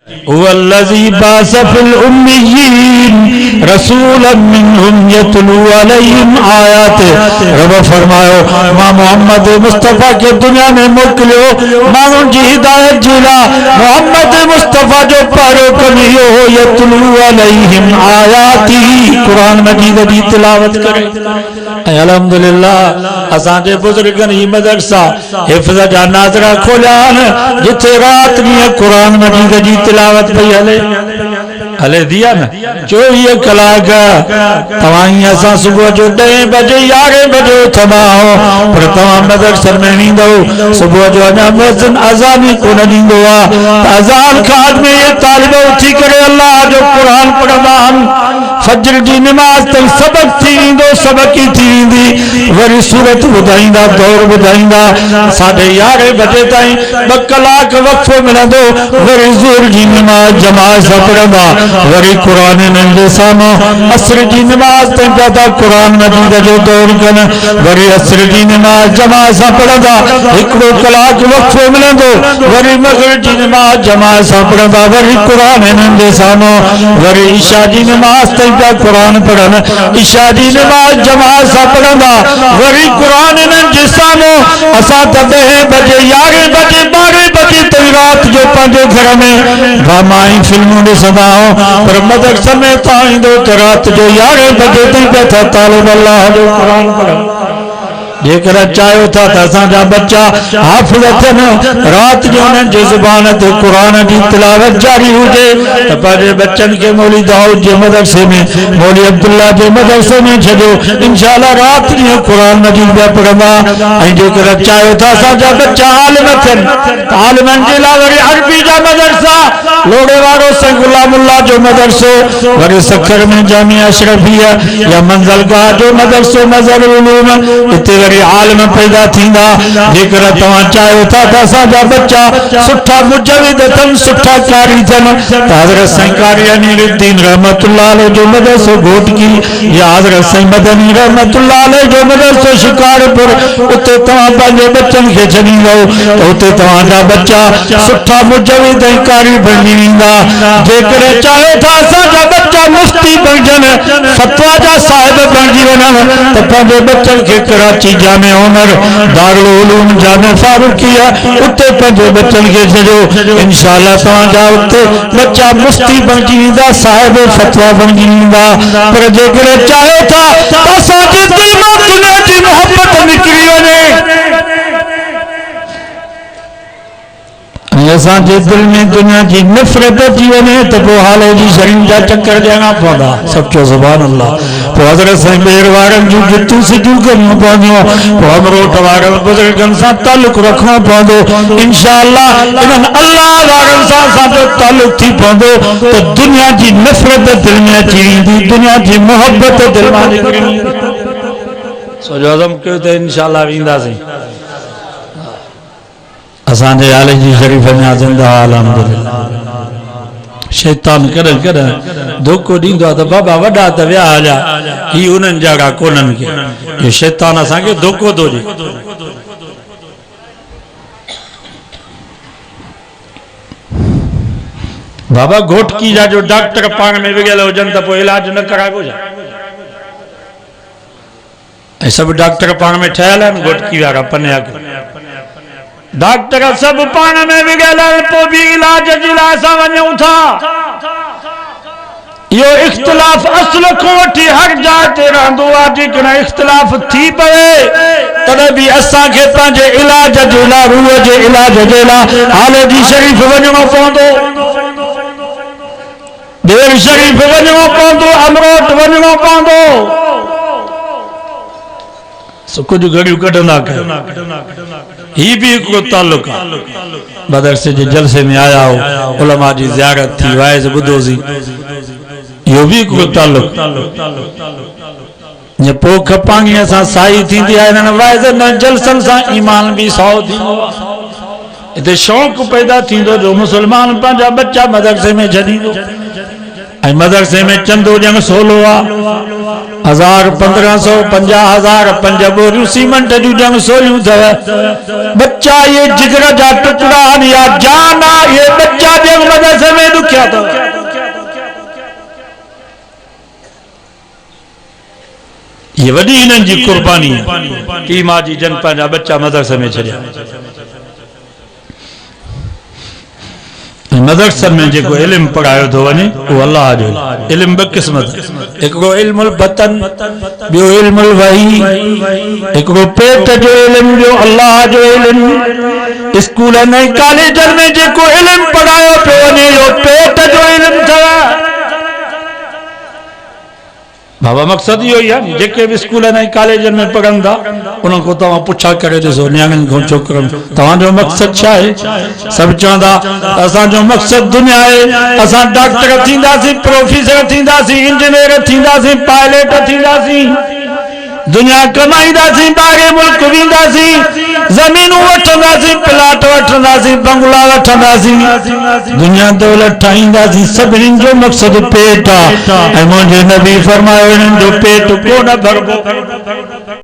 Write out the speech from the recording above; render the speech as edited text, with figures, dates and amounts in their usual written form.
वल्लज़ी बाअस fill उम्मिय्यीन Rasulan मिनहुम यतलू अलैहिम आयाते। रब फरमायो मां मोहम्मद मुस्तफा के दुनिया में मोकिलियो माण्हुनि जी हिदायत जे लाइ। मोहम्मद मुस्तफा जो पहिरियों कम इहो हो यतलू अलैहिम आयाती, कुरान मजीद जी तिलावत करे। ऐं अल्हम्दुलिल्लाह असांजे बुजुर्गनि ही मदरसा हिफ्ज़ जा नाज़रा खोलिया आहिनि जिथे रात ॾींहुं कुरान मजीद जी तिलावत पई हले दिया न 24 कलाक। तव्हां असां सुबुह जो 10 बजे 11 बजे उथंदा हो, पर तव्हां मदरसे में वेंदो सुबुह जो अञा मुअज़्ज़िन अज़ान ई कोन ॾींदो आहे। अज़ान खां अॻु में इहे तालिब उथी करे अल्लाह जो क़ुरान पढ़ंदा आहिनि। फजर जी नमाज़ ताईं सबक थी वेंदो, सबकी थी वेंदी, वरी सूरत ॿुधाईंदा, दौर ॿुधाईंदा। 11:30 बजे ताईं 2 कलाक वक़्फ़ो मिलंदो, वरी ज़ोर जी नमाज़ जमात सां पढ़ंदा, वरी कुरान जे साम्हूं असर जी नमाज़ ताईं पिया कुरान मजीद जो दौर कनि, वरी असर जी नमाज़ जमात सां पढ़ंदा, 1 कलाक वक़्फ़ो मिलंदो, वरी मग़रिब जी नमाज़ जमात सां पढ़ंदा, वरी कुरान जे साम्हूं, वरी ईशा जी नमाज़ ताईं पिया कुरान पढ़नि, ईशा जी नमाज़ जमात सां पढ़ंदा, वरी कुरान जे साम्हूं असां त 10 बजे 11 बजे 12 बजे ताईं रात जो पंहिंजे घर में ड्रामा ऐं फिल्मूं ॾिसंदा आहियूं, पर मदरसे में तव्हां ईंदो त रात जो 11 बजे ताईं पिया था तालिब अल्लाह जो कुरान पढ़नि। जेकर चाहियो था त असांजा बच्चा हाफ़िज़ थियनि, रात जो उन्हनि जी ज़ुबान ते क़ुरान जी तिलावत जारी हुजे, त पंहिंजे बच्चनि खे मौली दाऊद जे मदरसे में, मौली अब्दुल्ला जे मदरसे में छॾियो, इंशाअल्लाह रात ॾींहुं क़ुरान मजीद पिया पढ़ंदा। ऐं जेकर चाहियो था असांजा बच्चा आलिम थियनि, त आलिमनि जे लाइ वरी अरबी जा मदरसा, लोड़े वारो संग गुलामुल्लाह जो मदरसो, वरी सखर में जामिया अशरफिया या मंज़लगाह जो मदरसो मज़हरुल उलूम, हिते वरी आलिम पैदा थींदा। जेकर तव्हां चाहियो था त असांजा बच्चा सुठा मुजविद थियनि, सुठा कारी थियनि, त हज़रत साईं कारी अनीरुद्दीन रहमतुल्लाह अलैह जो मदरसो घोटकी या हज़रत साईं मदनी रहमतुल्लाह अलैह जो मदरसो शिकारपुर, उते तव्हां पंहिंजे बच्चनि खे छॾींदो त उते तव्हांजा बच्चा सुठा मुजविद ऐं कारी बणिजी वेंदा। जेकर चाहियो था असांजा बच्चा मुफ्ती बणजनि, फतवा जा साहिब बणिजी वञनि, त पंहिंजे बच्चनि खे कराची जामे उमर दारुल उलूम जामे फारूकिया उते पंहिंजे बच्चनि खे छॾियो, इंशाअल्लाह तव्हांजा उते बच्चा मुफ्ती बणिजी वेंदा, साहिब फतवा बणिजी वेंदा। पर जेकर चाहियो था त असांजे दिलि मां दुनिया जी मोहबत निकिरी वञे, असांजे दिल में दुनिया की नफ़रत अची वञे, त पोइ हाले जी शरीफ़ जा चक्कर ॾियणा पवंदा। सचो सुभान अल्लाह। पोइ हज़रत साईं ॿेर वारनि जूं जुतियूं सिधियूं करणियूं पवंदियूं, पोइ अमरोट वारनि बुज़ुर्गनि सां तालुक़ रखणो पवंदो। इंशाअल्लाह इन्हनि अल्लाह वारनि सां असांजो तालुक़ थी पवंदो त दुनिया जी नफ़रत दिलि में अची वेंदी, दुनिया जी मोहबत दिलि मां निकिरी वेंदी। सोजो अज़म कयो त इंशाअल्लाह वेंदासीं। असांजे आले जी शरीफ़ में ज़िंदा अल्हम्दुलिल्लाह। शैतान कॾहिं कॾहिं धोखो ॾींदो आहे त बाबा वॾा त विया हलिया, ही उन्हनि जहिड़ा कोन्हनि खे, इहो शैतान असांखे धोखो थो ॾे। बाबा घोटकी जा जो डॉक्टर पाण में विगियल हुजनि त पोइ इलाज न कराइबो छा? ऐं सभु डॉक्टर पाण में ठहियल आहिनि, घोटकी वारा पन्या डॉक्टर सब पान में विगल, पोइ भी इलाज जे लाइ असां वञूं था। यो इख्तिलाफ असल को वठी हर जाइ ते रहंदो आहे। जेकॾहिं इख्तिलाफ थी पवे तॾहिं बि असांखे पंहिंजे इलाज जे लाइ, रूह जे इलाज जे लाइ हाले जी शरीफ़ वञणो पवंदो, देर शरीफ़ वञणो पवंदो, अमरोट वञणो पवंदो। कुछ घड़ियों कढंदा कयो। ही भी हिकिड़ो ताल्लुक़ आहे। मदरसे जे जलसे में आया हो, उलमा जी ज़ियारत थी, वाइज़ ॿुधोसीं, इहो भी हिकिड़ो ताल्लुक़। ये पोख पांगी सां साई थींदी आहे, इन्हनि वाइज़नि जलसनि सां ईमान भी साओ थींदो आहे। हिते शौक़ पैदा थींदो जो मुसलमान पंहिंजा बच्चा मदरसे में छॾींदो। ऐं मदरसे में चंदो ॼण सोलो आहे, 1000 1500 50,000 5 बोरियूं सीमेंट जूं ॼण सोलियूं अथव। बच्चा ये जिगर जा टुकड़ा या जान आहे, ये बच्चा ॼण मदरसे में ये वॾी इन्हनि जी कुर्बानी है। की माँ जी जन पंहिंजा बच्चा मदरसे में छॾिया। मदरसन में जो इल्म पढ़ायो तो वने वो अल्लाह जो इल्म ब क़िस्मत एकड़ो इल्मुल बतन बियो इल्मुल वही एकड़ो पेट जो इल्म बियो अल्लाह जो इल्म। स्कूल ने कॉलेज में जो इल्म पढ़ायो पे वने यो पेट जो इल्म था। बाबा मकसद यो ही है जेके भी स्कूल ने कॉलेज में पढ़न था उनको तवा पुछा करे ॾिसो न्याणियुनि खां छोकिरनि तव्हांजो मकसद छा आहे। सभु चवंदा असांजो मकसद दुनिया है। असां डॉक्टर थींदासीं, प्रोफेसर थींदासीं, इंजीनियर थींदासीं, पायलट थींदासीं, दुनिया कमाईंदासीं, ॿाहिरि मुल्क वेंदासीं, ज़मीनूं वठंदासीं, प्लाट वठंदासीं, बंगला वठंदासीं, दुनिया दौलत ठाहींदासीं। सभिनीनि जो मक़सद पेट आहे। ऐं मुंहिंजे नबी फरमायो इन्हनि जो पेट कोन भरबो।